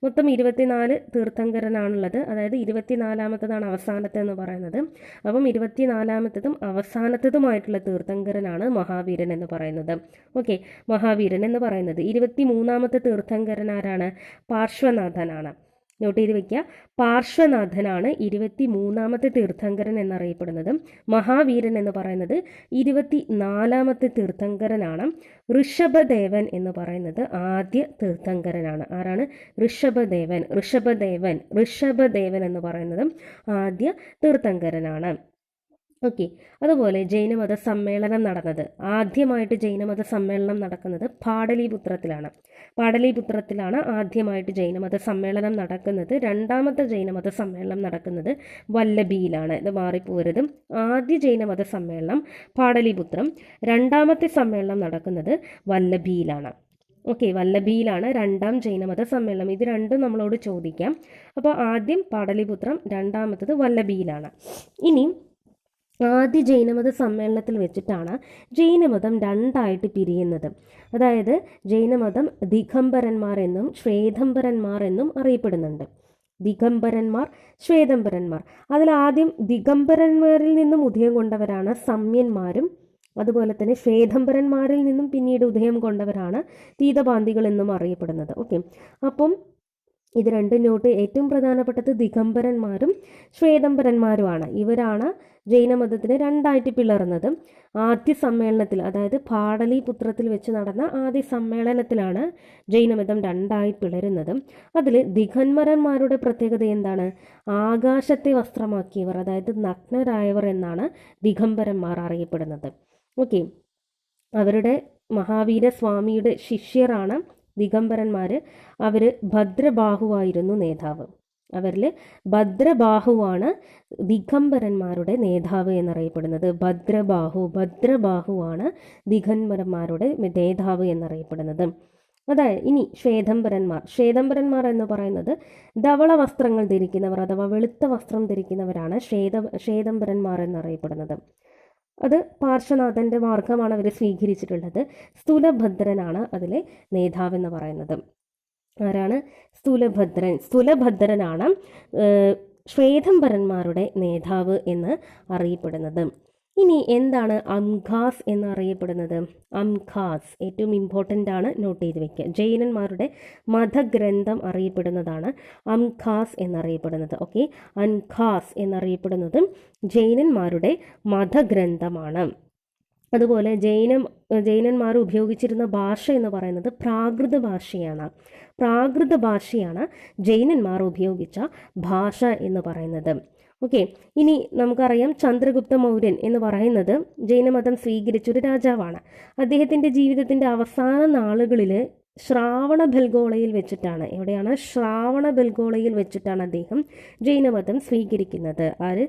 മൊത്തം 24 തീർത്ഥങ്കരനാണുള്ളത്. അതായത് 24ാമത്തതാണ് അവസാനത്തെ എന്ന് പറയുന്നത്. അപ്പം 24ാമത്തതും അവസാനത്തതുമായിട്ടുള്ള തീർത്ഥങ്കരനാണ് മഹാവീരൻ എന്ന് പറയുന്നത്. ഓക്കെ, മഹാവീരൻ എന്ന് പറയുന്നത് 23ാമത്തെ തീർത്ഥങ്കരൻ ആരാണ്? പാർശ്വനാഥനാണ്. നോട്ട് ചെയ്ത് വെക്കുക. പാർശ്വനാഥനാണ് 23ാമത്തെ തീർത്ഥങ്കരൻ എന്നറിയപ്പെടുന്നത്. മഹാവീരൻ എന്ന് പറയുന്നത് 24ാമത്തെ തീർത്ഥങ്കരനാണ്. ഋഷഭദേവൻ എന്ന് പറയുന്നത് ആദ്യ തീർത്ഥങ്കരനാണ്. ആരാണ്? ഋഷഭദേവൻ എന്ന് പറയുന്നത് ആദ്യ തീർത്ഥങ്കരനാണ്. ഓക്കെ, അതുപോലെ ജൈനമത സമ്മേളനം നടന്നത്, ആദ്യമായിട്ട് ജൈനമത സമ്മേളനം നടക്കുന്നത് പാടലീപുത്രത്തിലാണ് ആദ്യമായിട്ട് ജൈനമത സമ്മേളനം നടക്കുന്നത്. രണ്ടാമത്തെ ജൈനമത സമ്മേളനം നടക്കുന്നത് വല്ലഭിയിലാണ്. ഇത് മാറിപ്പോരുത്. ആദ്യ ജൈനമത സമ്മേളനം പാടലീപുത്രം, രണ്ടാമത്തെ സമ്മേളനം നടക്കുന്നത് വല്ലഭിയിലാണ്. ഓക്കെ, വല്ലഭിയിലാണ് രണ്ടാം ജൈനമത സമ്മേളനം. ഇത് രണ്ടും നമ്മളോട് ചോദിക്കാം. അപ്പോൾ ആദ്യം പാടലീപുത്രം, രണ്ടാമത്തത് വല്ലഭിയിലാണ്. ഇനി ആദ്യ ജൈനമത സമ്മേളനത്തിൽ വെച്ചിട്ടാണ് ജൈനമതം രണ്ടായിട്ട് പിരിയുന്നത്. അതായത് ജൈനമതം ദിഗംബരന്മാർ എന്നും ശ്വേതംബരന്മാർ എന്നും അറിയപ്പെടുന്നുണ്ട്. ദിഗംബരന്മാർ, ശ്വേതംബരന്മാർ. അതിലാദ്യം ദിഗംബരന്മാരിൽ നിന്നും ഉദയം കൊണ്ടവരാണ് സംയന്മാരും അതുപോലെ തന്നെ ശ്വേതംബരന്മാരിൽ നിന്നും പിന്നീട് ഉദയം കൊണ്ടവരാണ് തീതപാന്തികൾ എന്നും അറിയപ്പെടുന്നത്. ഓക്കെ, അപ്പം ഇത് രണ്ടും നോട്ട്. ഏറ്റവും പ്രധാനപ്പെട്ടത് ദിഗംബരന്മാരും ശ്വേതംബരന്മാരുമാണ്. ഇവരാണ് ജൈനമതത്തിനെ രണ്ടായിട്ട് പിളർന്നത്. ആദ്യ സമ്മേളനത്തിൽ, അതായത് പാടലിപുത്രത്തിൽ വെച്ച് നടന്ന ആദ്യ സമ്മേളനത്തിലാണ് ജൈനമതം രണ്ടായി പിളരുന്നത്. അതിൽ ദിഗംബരന്മാരുടെ പ്രത്യേകത എന്താണ്? ആകാശത്തെ വസ്ത്രമാക്കിയവർ, അതായത് നഗ്നരായവർ എന്നാണ് ദിഗംബരന്മാർ അറിയപ്പെടുന്നത്. ഓക്കെ, അവരുടെ മഹാവീര സ്വാമിയുടെ ശിഷ്യരാണ് ദിഗംബരന്മാർ. അവർ ഭദ്രബാഹുവായിരുന്നു നേതാവ്. അവരിൽ ഭദ്രബാഹുവാണ് ദിഗംബരന്മാരുടെ നേതാവ് എന്നറിയപ്പെടുന്നത്. ഭദ്രബാഹുവാണ് ദിഗംബരന്മാരുടെ നേതാവ് എന്നറിയപ്പെടുന്നത്. അതായത് ഇനി ശ്വേതംബരന്മാർ എന്ന് പറയുന്നത് ധവള വസ്ത്രങ്ങൾ ധരിക്കുന്നവർ അഥവാ വെളുത്ത വസ്ത്രം ധരിക്കുന്നവരാണ് ശ്വേതംബരന്മാർ എന്നറിയപ്പെടുന്നത്. അത് പാർശ്വനാഥൻ്റെ മാർഗമാണ് അവർ സ്വീകരിച്ചിട്ടുള്ളത്. സ്ഥൂലഭദ്രനാണ് അതിലെ നേതാവെന്ന് പറയുന്നത്. ആരാണ്? സ്ഥൂലഭദ്രനാണ് ശ്വേതംബരന്മാരുടെ നേതാവ് എന്ന് അറിയപ്പെടുന്നത്. ഇനി എന്താണ് അംഘാസ് എന്നറിയപ്പെടുന്നത്? അംഘാസ് ഏറ്റവും ഇമ്പോർട്ടൻ്റ് ആണ്, നോട്ട് ചെയ്ത് വെക്കുക. ജൈനന്മാരുടെ മതഗ്രന്ഥം അറിയപ്പെടുന്നതാണ് അംഘാസ് എന്നറിയപ്പെടുന്നത്. ഓക്കെ, അംഘാസ് എന്നറിയപ്പെടുന്നത് ജൈനന്മാരുടെ മതഗ്രന്ഥമാണ്. അതുപോലെ ജൈനന്മാർ ഉപയോഗിച്ചിരുന്ന ഭാഷ എന്ന് പറയുന്നത് പ്രാകൃത ഭാഷയാണ് ജൈനന്മാർ ഉപയോഗിച്ച ഭാഷ എന്ന് പറയുന്നത്. ഓക്കെ, ഇനി നമുക്കറിയാം ചന്ദ്രഗുപ്ത മൗര്യൻ എന്ന് പറയുന്നത് ജൈനമതം സ്വീകരിച്ചൊരു രാജാവാണ്. അദ്ദേഹത്തിൻ്റെ ജീവിതത്തിൻ്റെ അവസാന നാളുകളിൽ ശ്രാവണബെൽഗോളയിൽ വെച്ചിട്ടാണ്, എവിടെയാണ്? ശ്രാവണബെൽഗോളയിൽ വെച്ചിട്ടാണ് അദ്ദേഹം ജൈനമതം സ്വീകരിക്കുന്നത്. ആര്?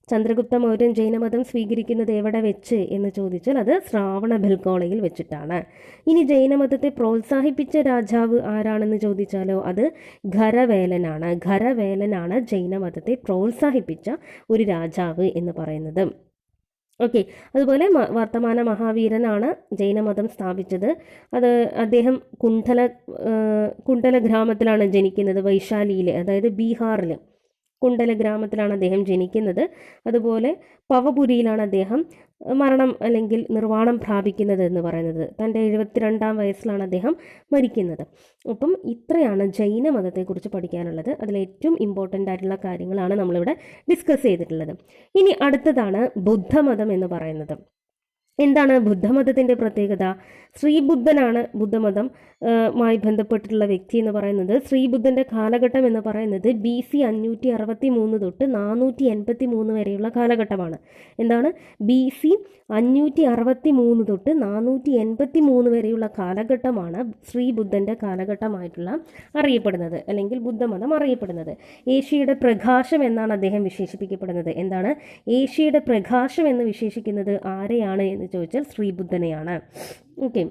ചന്ദ്രഗുപ്ത മൗര്യൻ ജൈനമതം സ്വീകരിക്കുന്നത് എവിടെ വെച്ച് എന്ന് ചോദിച്ചാൽ അത് ശ്രാവണബെൽഗോളയിൽ വെച്ചിട്ടാണ്. ഇനി ജൈനമതത്തെ പ്രോത്സാഹിപ്പിച്ച രാജാവ് ആരാണെന്ന് ചോദിച്ചാലോ അത് ഖരവേലനാണ് ജൈനമതത്തെ പ്രോത്സാഹിപ്പിച്ച ഒരു രാജാവ് എന്ന് പറയുന്നത്. ഓക്കെ, അതുപോലെ വർത്തമാന മഹാവീരനാണ് ജൈനമതം സ്ഥാപിച്ചത്. അദ്ദേഹം കുണ്ഡല ഗ്രാമത്തിലാണ് ജനിക്കുന്നത്, വൈശാലിയിൽ, അതായത് ബീഹാറിൽ കുണ്ഡല ഗ്രാമത്തിലാണ് അദ്ദേഹം ജനിക്കുന്നത്. അതുപോലെ പവപുരിയിലാണ് അദ്ദേഹം മരണം അല്ലെങ്കിൽ നിർവ്വാണം പ്രാപിക്കുന്നത് എന്ന് പറയുന്നത്. തൻ്റെ 72-ാം വയസ്സിലാണ് അദ്ദേഹം മരിക്കുന്നത്. അപ്പം ഇത്രയാണ് ജൈനമതത്തെക്കുറിച്ച് പഠിക്കാനുള്ളത്. അതിലേറ്റവും ഇമ്പോർട്ടൻ്റ് ആയിട്ടുള്ള കാര്യങ്ങളാണ് നമ്മളിവിടെ ഡിസ്കസ് ചെയ്തിട്ടുള്ളത്. ഇനി അടുത്തതാണ് ബുദ്ധമതം എന്ന് പറയുന്നത്. എന്താണ് ബുദ്ധമതത്തിൻ്റെ പ്രത്യേകത? ശ്രീബുദ്ധനാണ് ബുദ്ധമതം മായി ബന്ധപ്പെട്ടിട്ടുള്ള വ്യക്തി എന്ന് പറയുന്നത്. ശ്രീബുദ്ധൻ്റെ കാലഘട്ടം എന്ന് പറയുന്നത് BC 563 തൊട്ട് 483 വരെയുള്ള കാലഘട്ടമാണ്. എന്താണ്? BC 563 തൊട്ട് 483 വരെയുള്ള കാലഘട്ടമാണ് ശ്രീബുദ്ധൻ്റെ കാലഘട്ടമായിട്ടുള്ള അറിയപ്പെടുന്നത്, അല്ലെങ്കിൽ ബുദ്ധമതം അറിയപ്പെടുന്നത്. ഏഷ്യയുടെ പ്രകാശം എന്നാണ് അദ്ദേഹം വിശേഷിപ്പിക്കപ്പെടുന്നത്. എന്താണ്? ഏഷ്യയുടെ പ്രകാശം എന്ന് വിശേഷിക്കുന്നത് ആരെയാണ് എന്ന് ചോദിച്ചാൽ ശ്രീബുദ്ധനെയാണ്. ഓക്കെ,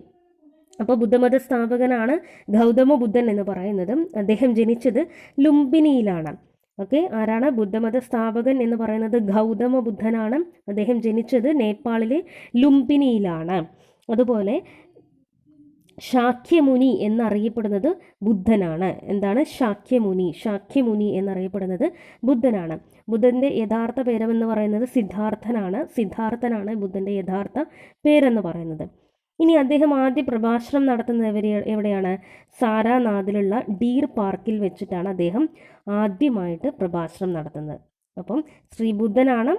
അപ്പോൾ ബുദ്ധമത സ്ഥാപകനാണ് ഗൗതമ ബുദ്ധൻ എന്ന് പറയുന്നത്. അദ്ദേഹം ജനിച്ചത് ലുംബിനിയിലാണ്. ഓക്കെ, ആരാണ് ബുദ്ധമത സ്ഥാപകൻ എന്ന് പറയുന്നത്? ഗൗതമ ബുദ്ധനാണ്. അദ്ദേഹം ജനിച്ചത് നേപ്പാളിലെ ലുംബിനിയിലാണ്. അതുപോലെ ശാക്യമുനി എന്നറിയപ്പെടുന്നത് ബുദ്ധനാണ്. എന്താണ്? ശാക്യമുനി എന്നറിയപ്പെടുന്നത് ബുദ്ധനാണ്. ബുദ്ധൻ്റെ യഥാർത്ഥ പേരെന്ന് പറയുന്നത് സിദ്ധാർത്ഥനാണ് ബുദ്ധൻ്റെ യഥാർത്ഥ പേരെന്ന് പറയുന്നത്. ഇനി അദ്ദേഹം ആദ്യ പ്രഭാഷണം നടത്തുന്നത് എവിടെയാണ്? സാരാനാഥിലുള്ള ഡീർ പാർക്കിൽ വെച്ചിട്ടാണ് അദ്ദേഹം ആദ്യമായിട്ട് പ്രഭാഷണം നടത്തുന്നത്. അപ്പം ശ്രീബുദ്ധനാണ്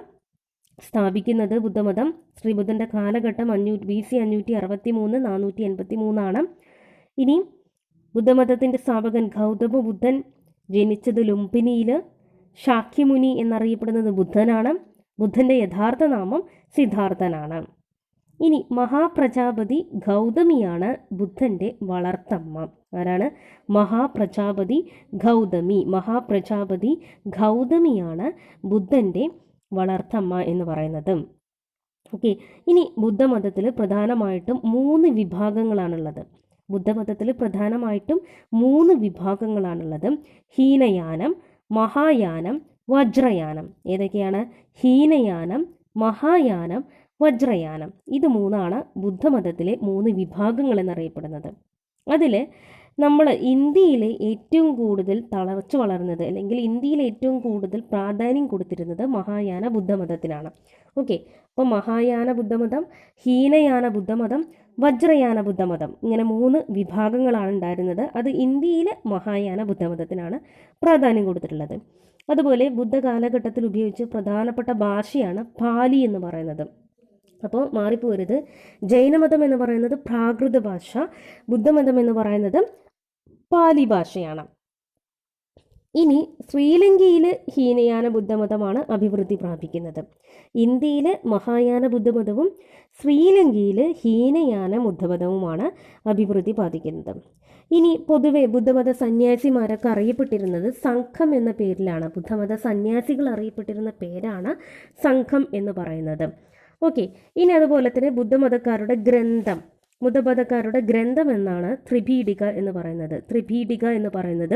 സ്ഥാപിക്കുന്നത് ബുദ്ധമതം. ശ്രീബുദ്ധൻ്റെ കാലഘട്ടം BC 563 483 ഇനി ബുദ്ധമതത്തിൻ്റെ സ്ഥാപകൻ ഗൗതമ ബുദ്ധൻ ജനിച്ചത് ലുംബിനിയിൽ. ശാക്യമുനി എന്നറിയപ്പെടുന്നത് ബുദ്ധനാണ്. ബുദ്ധൻ്റെ യഥാർത്ഥ നാമം സിദ്ധാർത്ഥനാണ്. ഇനി മഹാപ്രജാപതി ഗൗതമിയാണ് ബുദ്ധൻ്റെ വളർത്തമ്മ. ആരാണ്? മഹാപ്രജാപതി ഗൗതമിയാണ് ബുദ്ധൻ്റെ വളർത്തമ്മ എന്ന് പറയുന്നത്. ഓക്കെ, ഇനി ബുദ്ധമതത്തിൽ പ്രധാനമായിട്ടും 3 വിഭാഗങ്ങളാണുള്ളത്. ഹീനയാനം, മഹായാനം, വജ്രയാനം. ഏതൊക്കെയാണ്? ഹീനയാനം, മഹായാനം, വജ്രയാനം. ഇത് 3 ബുദ്ധമതത്തിലെ 3 വിഭാഗങ്ങൾ എന്നറിയപ്പെടുന്നത്. അതിൽ നമ്മൾ ഇന്ത്യയിലെ ഏറ്റവും കൂടുതൽ തളർച്ചു വളർന്നത് അല്ലെങ്കിൽ ഇന്ത്യയിൽ ഏറ്റവും കൂടുതൽ പ്രാധാന്യം കൊടുത്തിരുന്നത് മഹായാന ബുദ്ധമതത്തിനാണ്. ഓക്കെ, അപ്പോൾ മഹായാന ബുദ്ധമതം, ഹീനയാന ബുദ്ധമതം, വജ്രയാന ബുദ്ധമതം, ഇങ്ങനെ 3 വിഭാഗങ്ങളാണ് ഉണ്ടായിരുന്നത്. അത് ഇന്ത്യയിൽ മഹായാന ബുദ്ധമതത്തിനാണ് പ്രാധാന്യം കൊടുത്തിട്ടുള്ളത്. അതുപോലെ ബുദ്ധ കാലഘട്ടത്തിൽ ഉപയോഗിച്ച പ്രധാനപ്പെട്ട ഭാഷയാണ് പാലി എന്ന് പറയുന്നത്. അപ്പോൾ മാറിപ്പോരുത്, ജൈനമതം എന്ന് പറയുന്നത് പ്രാകൃത ഭാഷ, ബുദ്ധമതം എന്ന് പറയുന്നത് പാലി ഭാഷയാണ്. ഇനി ശ്രീലങ്കയിൽ ഹീനയാന ബുദ്ധമതമാണ് അഭിവൃദ്ധി പ്രാപിക്കുന്നത്. ഇന്ത്യയിൽ മഹായാന ബുദ്ധമതവും ശ്രീലങ്കയിൽ ഹീനയാന ബുദ്ധമതവുമാണ് അഭിവൃദ്ധി പ്രാപിക്കുന്നത്. ഇനി പൊതുവെ ബുദ്ധമത സന്യാസിമാരൊക്കെ അറിയപ്പെട്ടിരുന്നത് സംഘം എന്ന പേരിലാണ്. ബുദ്ധമത സന്യാസികൾ അറിയപ്പെട്ടിരുന്ന പേരാണ് സംഘം എന്ന് പറയുന്നത്. ഓക്കെ, ഇനി അതുപോലെ തന്നെ ബുദ്ധമതക്കാരുടെ ഗ്രന്ഥം എന്നാണ് ത്രിപീഠിക എന്ന് പറയുന്നത്. ത്രിപീഠിക എന്ന് പറയുന്നത്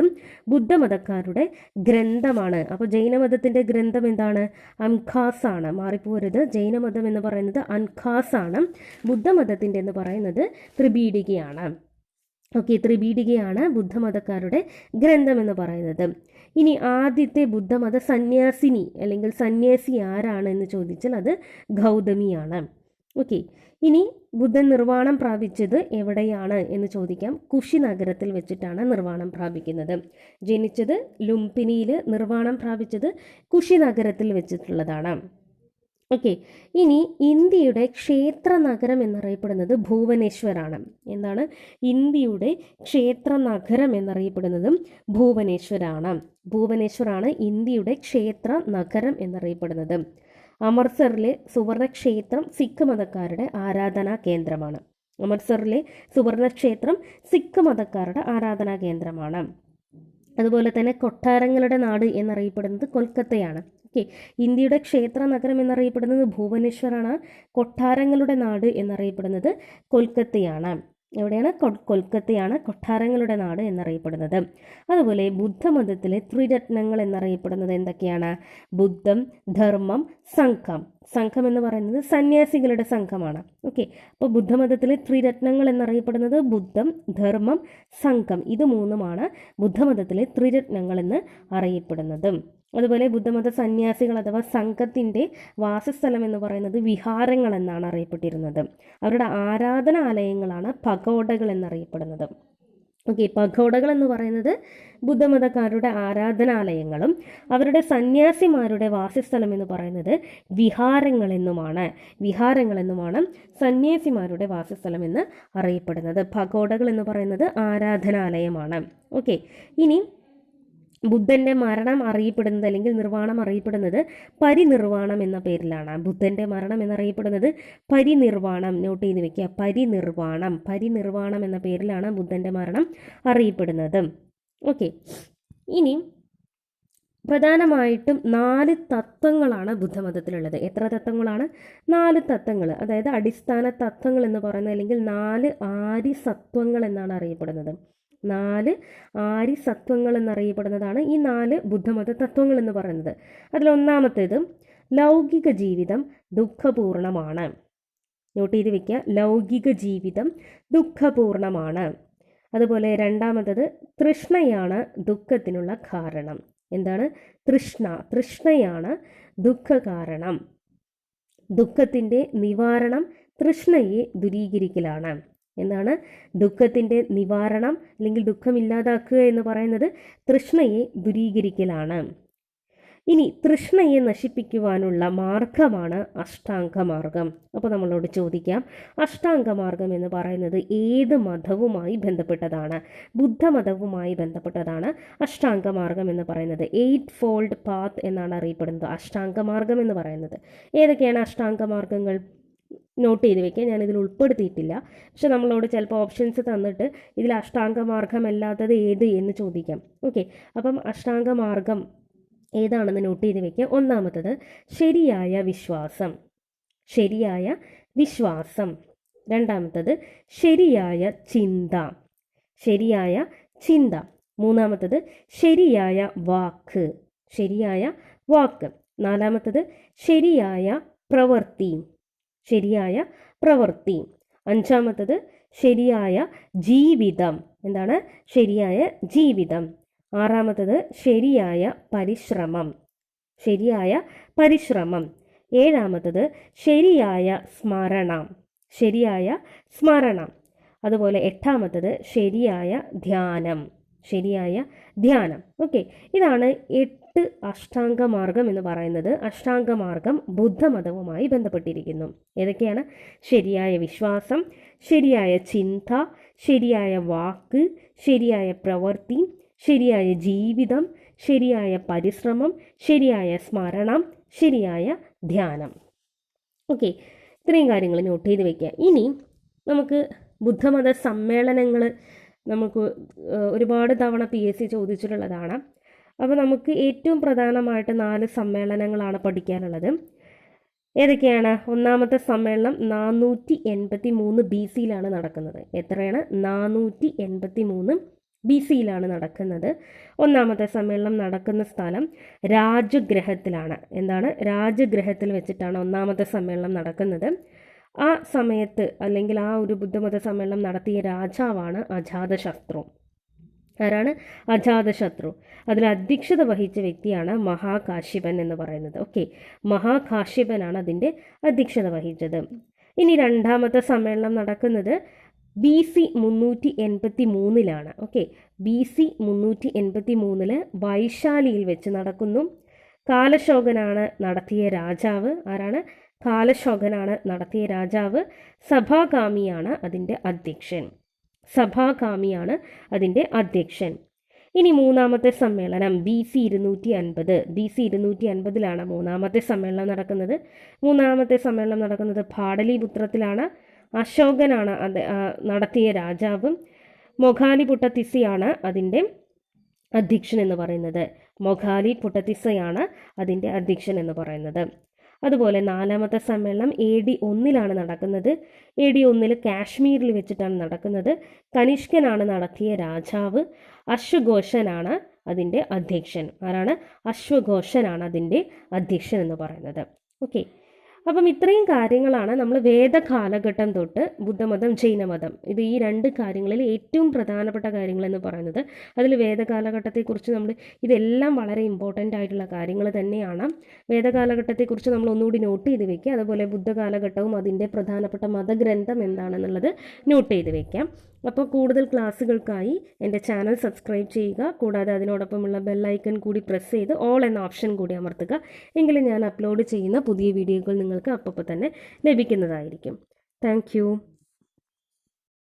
ബുദ്ധമതക്കാരുടെ ഗ്രന്ഥമാണ്. അപ്പോൾ ജൈനമതത്തിൻ്റെ ഗ്രന്ഥം എന്താണ്? അൻഖാസ് ആണ്. മാറിപ്പോരുത്, ജൈനമതം എന്ന് പറയുന്നത് അൻഖാസ് ആണ്, ബുദ്ധമതത്തിൻ്റെ എന്ന് പറയുന്നത് ത്രിപീഠികയാണ്. ഓക്കെ, ത്രിപീഠികയാണ് ബുദ്ധമതക്കാരുടെ ഗ്രന്ഥം എന്ന് പറയുന്നത്. ഇനി ആദ്യത്തെ ബുദ്ധമത സന്യാസിനി അല്ലെങ്കിൽ സന്യാസി ആരാണ് എന്ന് ചോദിച്ചാൽ അത് ഗൗതമിയാണ്. ഓക്കെ, ഇനി ബുദ്ധൻ നിർവ്വാണം പ്രാപിച്ചത് എവിടെയാണ് എന്ന് ചോദിക്കാം. കുഷി നഗരത്തിൽ വെച്ചിട്ടാണ് നിർവ്വാണം പ്രാപിക്കുന്നത്. ജനിച്ചത് ലുംപിനിയിൽ, നിർവ്വാണം പ്രാപിച്ചത് കുഷി നഗരത്തിൽ വെച്ചിട്ടുള്ളതാണ്. ഓക്കെ, ഇനി ഇന്ത്യയുടെ ക്ഷേത്ര നഗരം എന്നറിയപ്പെടുന്നത് ഭുവനേശ്വറാണ്. എന്താണ്? ഇന്ത്യയുടെ ക്ഷേത്ര നഗരം എന്നറിയപ്പെടുന്നതും ഭുവനേശ്വരാണ്. ഭുവനേശ്വറാണ് ഇന്ത്യയുടെ ക്ഷേത്ര നഗരം എന്നറിയപ്പെടുന്നത്. അമൃത്സറിലെ സുവർണക്ഷേത്രം സിഖ് മതക്കാരുടെ ആരാധനാ കേന്ദ്രമാണ്. അമൃത്സറിലെ സുവർണക്ഷേത്രം സിഖ് മതക്കാരുടെ ആരാധനാ കേന്ദ്രമാണ്. അതുപോലെ തന്നെ കൊട്ടാരങ്ങളുടെ നാട് എന്നറിയപ്പെടുന്നത് കൊൽക്കത്തയാണ്. ഓക്കെ, ഇന്ത്യയുടെ ക്ഷേത്ര നഗരം എന്നറിയപ്പെടുന്നത് ഭുവനേശ്വറാണ്. കൊട്ടാരങ്ങളുടെ നാട് എന്നറിയപ്പെടുന്നത് കൊൽക്കത്തയാണ്. എവിടെയാണ്? കൊൽക്കത്തയാണ് കൊട്ടാരങ്ങളുടെ നാട് എന്നറിയപ്പെടുന്നത്. അതുപോലെ ബുദ്ധമതത്തിലെ ത്രിരത്നങ്ങൾ എന്നറിയപ്പെടുന്നത് എന്തൊക്കെയാണ്? ബുദ്ധം, ധർമ്മം, സംഘം. സംഘം എന്ന് പറയുന്നത് സന്യാസികളുടെ സംഘമാണ്. ഓക്കെ, അപ്പോൾ ബുദ്ധമതത്തിലെ ത്രിരത്നങ്ങൾ എന്നറിയപ്പെടുന്നത് ബുദ്ധം, ധർമ്മം, സംഘം. ഇത് 3ഉമാണ് ബുദ്ധമതത്തിലെ ത്രിരത്നങ്ങൾ എന്ന് അറിയപ്പെടുന്നത്. അതുപോലെ ബുദ്ധമത സന്യാസികൾ അഥവാ സംഘത്തിൻ്റെ വാസസ്ഥലം എന്ന് പറയുന്നത് വിഹാരങ്ങൾ എന്നാണ് അറിയപ്പെട്ടിരുന്നത്. അവരുടെ ആരാധനാലയങ്ങളാണ് പഗോഡകൾ എന്നറിയപ്പെടുന്നത്. ഓക്കെ, പഗോഡകൾ എന്ന് പറയുന്നത് ബുദ്ധമതക്കാരുടെ ആരാധനാലയങ്ങളും അവരുടെ സന്യാസിമാരുടെ വാസസ്ഥലം എന്ന് പറയുന്നത് വിഹാരങ്ങളെന്നുമാണ് സന്യാസിമാരുടെ വാസസ്ഥലം എന്ന് അറിയപ്പെടുന്നത്. പഗോഡകൾ എന്ന് പറയുന്നത് ആരാധനാലയമാണ്. ഓക്കെ, ഇനി ബുദ്ധൻ്റെ മരണം അറിയപ്പെടുന്നത് അല്ലെങ്കിൽ നിർവ്വാണം അറിയപ്പെടുന്നത് പരിനിർവാണം എന്ന പേരിലാണ്. ബുദ്ധൻ്റെ മരണം എന്നറിയപ്പെടുന്നത് പരിനിർവാണം. നോട്ട് ചെയ്ത് വെക്കുക, പരിനിർവാണം എന്ന പേരിലാണ് ബുദ്ധൻ്റെ മരണം അറിയപ്പെടുന്നത്. ഓക്കെ, ഇനി പ്രധാനമായിട്ടും 4 തത്വങ്ങളാണ് ബുദ്ധമതത്തിലുള്ളത്. എത്ര തത്വങ്ങളാണ്? 4 തത്വങ്ങൾ. അതായത് അടിസ്ഥാന തത്വങ്ങൾ എന്ന് പറയുന്നത് അല്ലെങ്കിൽ 4 ആര്യസത്വങ്ങൾ എന്നാണ് അറിയപ്പെടുന്നത്. 4 ആര്യസത്വങ്ങൾ എന്നറിയപ്പെടുന്നതാണ് ഈ 4 ബുദ്ധമത തത്വങ്ങൾ എന്ന് പറയുന്നത്. അതിലൊന്നാമത്തേത് ലൗകിക ജീവിതം ദുഃഖപൂർണമാണ്. നോട്ട് ചെയ്ത് വെക്കുക, ലൗകിക ജീവിതം ദുഃഖപൂർണമാണ്. അതുപോലെ രണ്ടാമത്തത് തൃഷ്ണയാണ് ദുഃഖത്തിനുള്ള കാരണം. എന്താണ്? തൃഷ്ണയാണ് ദുഃഖ കാരണം. ദുഃഖത്തിൻ്റെ നിവാരണം തൃഷ്ണയെ ദൂരീകരിക്കലാണ്. എന്താണ്? ദുഃഖത്തിൻ്റെ നിവാരണം അല്ലെങ്കിൽ ദുഃഖമില്ലാതാക്കുക എന്ന് പറയുന്നത് തൃഷ്ണയെ ദൂരീകരിക്കലാണ്. ഇനി തൃഷ്ണയെ നശിപ്പിക്കുവാനുള്ള മാർഗമാണ് അഷ്ടാംഗമാർഗം. അപ്പോൾ നമ്മളോട് ചോദിക്കാം, അഷ്ടാംഗമാർഗം എന്ന് പറയുന്നത് ഏത് മതവുമായി ബന്ധപ്പെട്ടതാണ്? ബുദ്ധമതവുമായി ബന്ധപ്പെട്ടതാണ് അഷ്ടാംഗമാർഗം എന്ന് പറയുന്നത്. 8 ഫോൾഡ് പാത്ത് എന്നാണ് അറിയപ്പെടുന്നത് അഷ്ടാംഗമാർഗം എന്ന് പറയുന്നത്. ഏതൊക്കെയാണ് അഷ്ടാംഗമാർഗങ്ങൾ? നോട്ട് ചെയ്ത് വെക്കുക, ഞാനിതിൽ ഉൾപ്പെടുത്തിയിട്ടില്ല. പക്ഷെ നമ്മളോട് ചിലപ്പോൾ ഓപ്ഷൻസ് തന്നിട്ട് ഇതിൽ അഷ്ടാംഗമാർഗമല്ലാത്തത് ഏത് എന്ന് ചോദിക്കാം. ഓക്കെ, അപ്പം അഷ്ടാംഗമാർഗം ഏതാണെന്ന് നോട്ട് ചെയ്ത് വെക്കുക. ഒന്നാമത്തത് ശരിയായ വിശ്വാസം. രണ്ടാമത്തത് ശരിയായ ചിന്ത. മൂന്നാമത്തത് ശരിയായ വാക്ക്. നാലാമത്തത് ശരിയായ പ്രവൃത്തി. അഞ്ചാമത്തത് ശരിയായ ജീവിതം. എന്താണ്? ശരിയായ ജീവിതം. ആറാമത്തത് ശരിയായ പരിശ്രമം. ശരിയായ പരിശ്രമം. ഏഴാമത്തത് ശരിയായ സ്മരണ. ശരിയായ സ്മരണ. അതുപോലെ എട്ടാമത്തത് ശരിയായ ധ്യാനം. ശരിയായ ധ്യാനം. ഓക്കെ, ഇതാണ് 8 അഷ്ടാംഗമാർഗം എന്ന് പറയുന്നത്. അഷ്ടാംഗമാർഗം ബുദ്ധമതവുമായി ബന്ധപ്പെട്ടിരിക്കുന്നു. ഏതൊക്കെയാണ്? ശരിയായ വിശ്വാസം, ശരിയായ ചിന്ത, ശരിയായ വാക്ക്, ശരിയായ പ്രവൃത്തി, ശരിയായ ജീവിതം, ശരിയായ പരിശ്രമം, ശരിയായ സ്മരണം, ശരിയായ ധ്യാനം. ഓക്കെ, ഇത്രയും കാര്യങ്ങൾ നോട്ട് ചെയ്ത് വെക്കുക. ഇനി നമുക്ക് ബുദ്ധമത സമ്മേളനങ്ങൾ നമുക്ക് ഒരുപാട് തവണ PSC ചോദിച്ചിട്ടുള്ളതാണ്. അപ്പോൾ നമുക്ക് ഏറ്റവും പ്രധാനമായിട്ട് 4 സമ്മേളനങ്ങളാണ് പഠിക്കാനുള്ളത്. ഏതൊക്കെയാണ്? ഒന്നാമത്തെ സമ്മേളനം 483 BC-യിലാണ് നടക്കുന്നത്. എത്രയാണ്? 483 BC-യിലാണ് നടക്കുന്നത്. ഒന്നാമത്തെ സമ്മേളനം നടക്കുന്ന സ്ഥലം രാജഗൃഹത്തിലാണ്. എന്താണ്? രാജഗൃഹത്തിൽ വെച്ചിട്ടാണ് ഒന്നാമത്തെ സമ്മേളനം നടക്കുന്നത്. ആ സമയത്ത് അല്ലെങ്കിൽ ആ ഒരു ബുദ്ധമത സമ്മേളനം നടത്തിയ രാജാവാണ് അജാതശത്രു. ആരാണ്? അജാതശത്രു. അതിൽ അധ്യക്ഷത വഹിച്ച വ്യക്തിയാണ് മഹാകാശ്യപൻ എന്ന് പറയുന്നത്. ഓക്കെ, മഹാകാശ്യപനാണ് അതിൻ്റെ അധ്യക്ഷത വഹിച്ചത്. ഇനി രണ്ടാമത്തെ സമ്മേളനം നടക്കുന്നത് BC 383-ലാണ്. ഓക്കെ, BC 383 വൈശാലിയിൽ വെച്ച് നടക്കുന്നു. കാലശോകനാണ് നടത്തിയ രാജാവ്. ആരാണ്? കാലശോകനാണ് നടത്തിയ രാജാവ്. സഭാകാമിയാണ് അതിൻ്റെ അധ്യക്ഷൻ. സഭാകാമിയാണ് അതിൻ്റെ അധ്യക്ഷൻ. ഇനി മൂന്നാമത്തെ സമ്മേളനം BC 250. BC 250-ലാണ് മൂന്നാമത്തെ സമ്മേളനം നടക്കുന്നത്. മൂന്നാമത്തെ സമ്മേളനം നടക്കുന്നത് പാടലിപുത്രത്തിലാണ്. അശോകനാണ് നടത്തിയ രാജാവ്. മൊഘാലിപുട്ടത്തിസയാണ് അതിൻ്റെ അധ്യക്ഷൻ എന്ന് പറയുന്നത്. മൊഘാലിപുട്ടത്തിസയാണ് അതിൻ്റെ അധ്യക്ഷൻ എന്ന് പറയുന്നത്. അതുപോലെ നാലാമത്തെ സമ്മേളനം AD 1-ലാണ് നടക്കുന്നത്. AD 1 കാശ്മീരിൽ വെച്ചിട്ടാണ് നടക്കുന്നത്. കനിഷ്കനാണ് നടത്തിയ രാജാവ്. അശ്വഘോഷനാണ് അതിൻ്റെ അധ്യക്ഷൻ. ആരാണ്? അശ്വഘോഷനാണ് അതിൻ്റെ അധ്യക്ഷൻ എന്ന് പറയുന്നത്. ഓക്കെ, അപ്പം ഇത്രയും കാര്യങ്ങളാണ് നമ്മൾ വേദകാലഘട്ടം തൊട്ട് ബുദ്ധമതം, ജൈനമതം, ഇത് ഈ 2 കാര്യങ്ങളിൽ ഏറ്റവും പ്രധാനപ്പെട്ട കാര്യങ്ങളെന്ന് പറയുന്നത്. അതിൽ വേദകാലഘട്ടത്തെക്കുറിച്ച് നമ്മൾ ഇതെല്ലാം വളരെ ഇമ്പോർട്ടൻ്റ് ആയിട്ടുള്ള കാര്യങ്ങൾ തന്നെയാണ്. വേദകാലഘട്ടത്തെക്കുറിച്ച് നമ്മൾ ഒന്നുകൂടി നോട്ട് ചെയ്ത് വെക്കുക. അതുപോലെ ബുദ്ധകാലഘട്ടവും അതിൻ്റെ പ്രധാനപ്പെട്ട മതഗ്രന്ഥം എന്താണെന്നുള്ളത് നോട്ട് ചെയ്ത് വെക്കാം. അപ്പോൾ കൂടുതൽ ക്ലാസ്സുകൾക്കായി എൻ്റെ ചാനൽ സബ്സ്ക്രൈബ് ചെയ്യുക. കൂടാതെ അതിനോടൊപ്പമുള്ള ബെല്ലൈക്കൺ കൂടി പ്രസ് ചെയ്ത് ഓൾ എന്ന ഓപ്ഷൻ കൂടി അമർത്തുക. എങ്കിലും ഞാൻ അപ്ലോഡ് ചെയ്യുന്ന പുതിയ വീഡിയോകൾ നിങ്ങൾക്ക് അപ്പോൾ തന്നെ ലഭിക്കുന്നതായിരിക്കും. താങ്ക്